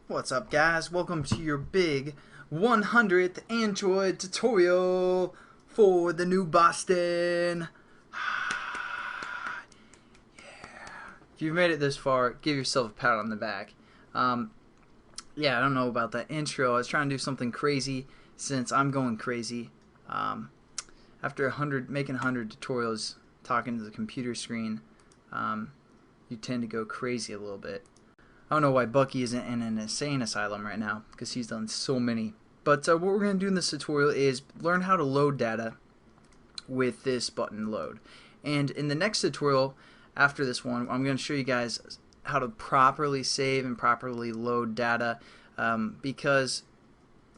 What's up, guys? Welcome to your big 100th Android tutorial for the new Boston. If you've made it this far, give yourself a pat on the back. Yeah, I don't know about that intro. I was trying to do something crazy since I'm going crazy. After making 100 tutorials, talking to the computer screen, you tend to go crazy a little bit. I don't know why Bucky isn't in an insane asylum right now, because he's done so many. But what we're going to do in this tutorial is learn how to load data with this button load. And in the next tutorial, after this one, I'm going to show you guys how to properly save and properly load data, because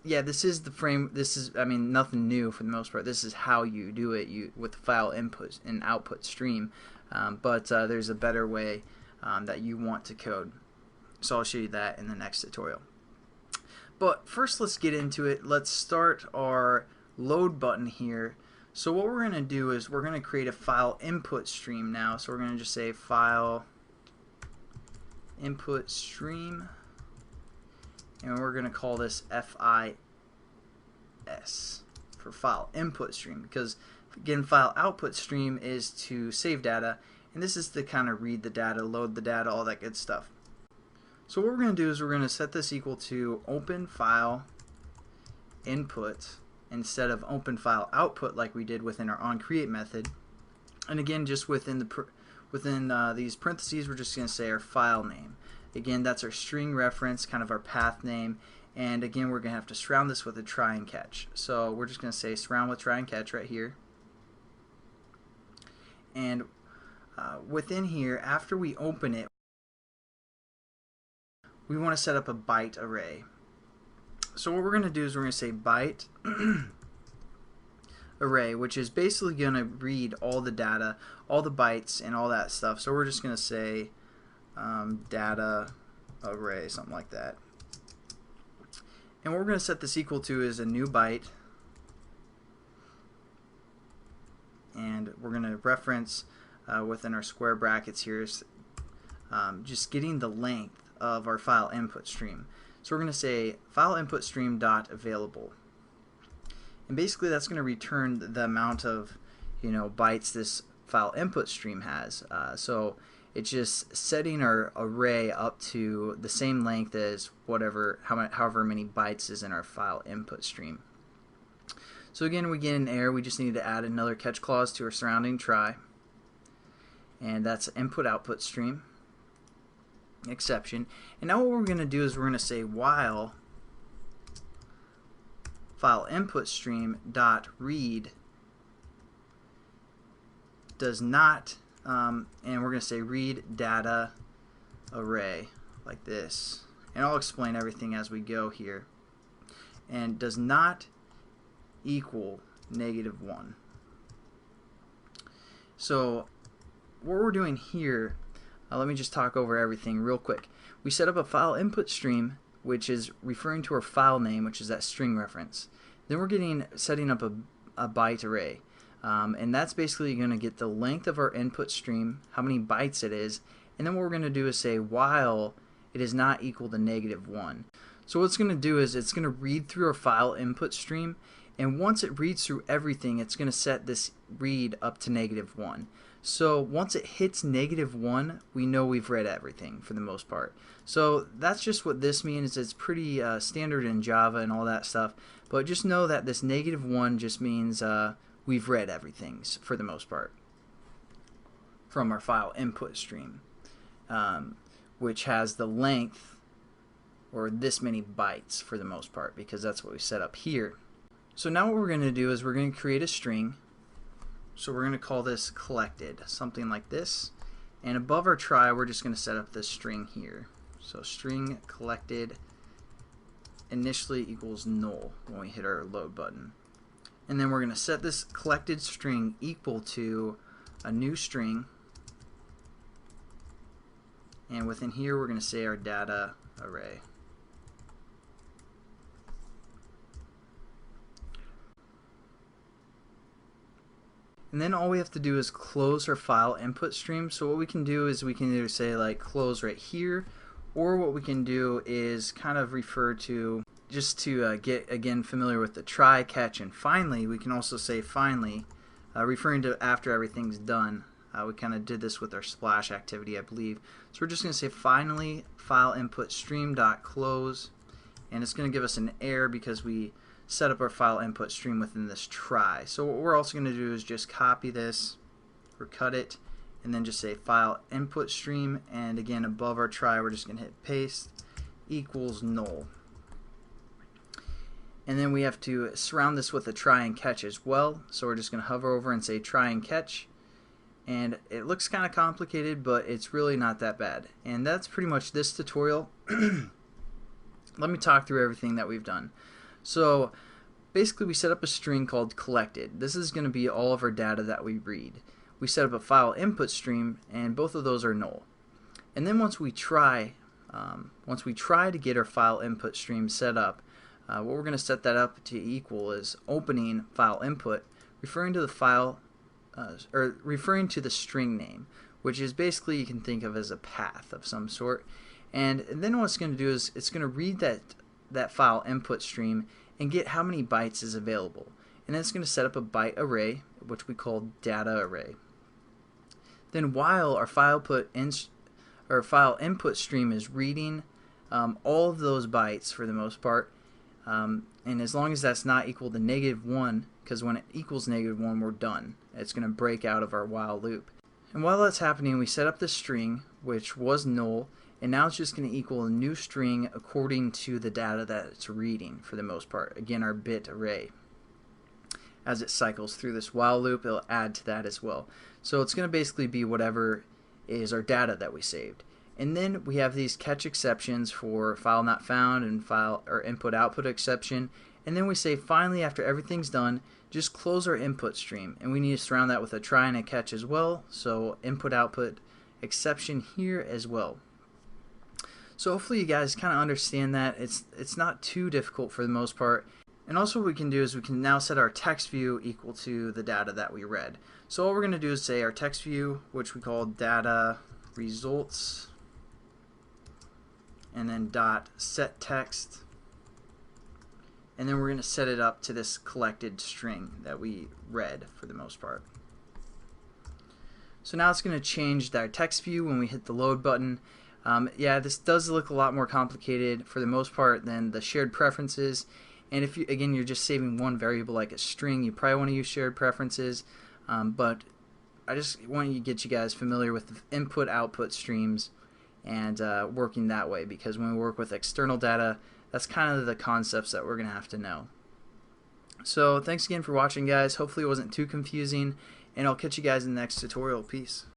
yeah, this is the frame. This is, I mean, nothing new for the most part. This is how you do it with the file input and output stream, but there's a better way that you want to code. So I'll show you that in the next tutorial. But first, let's get into it. Let's start our load button here. So what we're going to do is we're going to create a file input stream now. So we're going to just say file input stream, and we're going to call this FIS for file input stream, because again, file output stream is to save data, and this is to kind of read the data, load the data, all that good stuff. So what we're going to do is we're going to set this equal to open file input instead of open file output like we did within our onCreate method. And again, just within these parentheses, we're just going to say our file name. Again, that's our string reference, kind of our path name. And again, we're going to have to surround this with a try and catch. So we're just going to say surround with try and catch right here. And within here, after we open it, we want to set up a byte array. So what we're going to do is we're going to say byte array, which is basically going to read all the data, all the bytes, and all that stuff. So we're just going to say data array, something like that. And what we're going to set this equal to is a new byte, and we're going to reference within our square brackets here is just getting the length of our file input stream. So we're going to say file input stream dot available, and basically that's going to return the amount of bytes this file input stream has. So it's just setting our array up to the same length as however many bytes is in our file input stream. So again, we get an error. We just need to add another catch clause to our surrounding try, and that's input output stream exception. And now what we're going to do is we're going to say while file input stream dot read does not and we're going to say read data array like this, and I'll explain everything as we go here, and does not equal -1. So what we're doing here, let me just talk over everything real quick. We set up a file input stream, which is referring to our file name, which is that string reference. Then we're setting up a byte array, and that's basically going to get the length of our input stream, how many bytes it is, and then what we're going to do is say while it is not equal to -1. So what it's going to do is it's going to read through our file input stream, and once it reads through everything, it's going to set this read up to -1. So once it hits -1, we know we've read everything for the most part. So that's just what this means. It's pretty standard in Java and all that stuff. But just know that this -1 just means we've read everything for the most part from our file input stream, which has the length or this many bytes for the most part, because that's what we set up here. So now what we're going to do is we're going to create a string. So we're going to call this collected, something like this. And above our try, we're just going to set up this string here. So string collected initially equals null when we hit our load button. And then we're going to set this collected string equal to a new string. And within here, we're going to say our data array. And then all we have to do is close our file input stream. So what we can do is we can either say like close right here, Or what we can do is kind of refer to, just to get again familiar with the try, catch, and finally. We can also say finally, referring to after everything's done. We kind of did this with our splash activity, I believe. So we're just going to say finally file input stream dot close, and it's going to give us an error because we set up our file input stream within this try. So what we're also going to do is just copy this or cut it, and then just say file input stream, and again above our try we're just going to hit paste equals null. And then we have to surround this with a try and catch as well. So we're just going to hover over and say try and catch. And it looks kind of complicated, but it's really not that bad. And that's pretty much this tutorial. Let me talk through everything that we've done. So basically we set up a string called collected. This is going to be all of our data that we read. We set up a file input stream, and both of those are null. And then once we try to get our file input stream set up, what we're going to set that up to equal is opening file input, referring to the file or referring to the string name, which is basically, you can think of as a path of some sort. And then what it's going to do is it's going to read that file input stream and get how many bytes is available. And then it's going to set up a byte array, which we call data array. Then while our file input stream is reading all of those bytes for the most part, and as long as that's not equal to -1, because when it equals -1 we're done. It's going to break out of our while loop. And while that's happening, we set up the string, which was null, and now it's just going to equal a new string according to the data that it's reading for the most part. Again, our bit array. As it cycles through this while loop, it'll add to that as well. So it's going to basically be whatever is our data that we saved. And then we have these catch exceptions for file not found and file or input output exception. And then we say finally, after everything's done, just close our input stream. And we need to surround that with a try and a catch as well. So input output exception here as well. So hopefully you guys kind of understand that. It's not too difficult for the most part. And also what we can do is we can now set our text view equal to the data that we read. So all we're going to do is say our text view, which we call data results, and then dot set text, and then we're going to set it up to this collected string that we read for the most part. So now it's going to change our text view when we hit the load button. Yeah, this does look a lot more complicated for the most part than the shared preferences. And if you, again, you're just saving one variable like a string, you probably want to use shared preferences. But I just want to get you guys familiar with the input-output streams and working that way, because when we work with external data, that's kind of the concepts that we're going to have to know. So thanks again for watching, guys. Hopefully it wasn't too confusing, and I'll catch you guys in the next tutorial. Peace.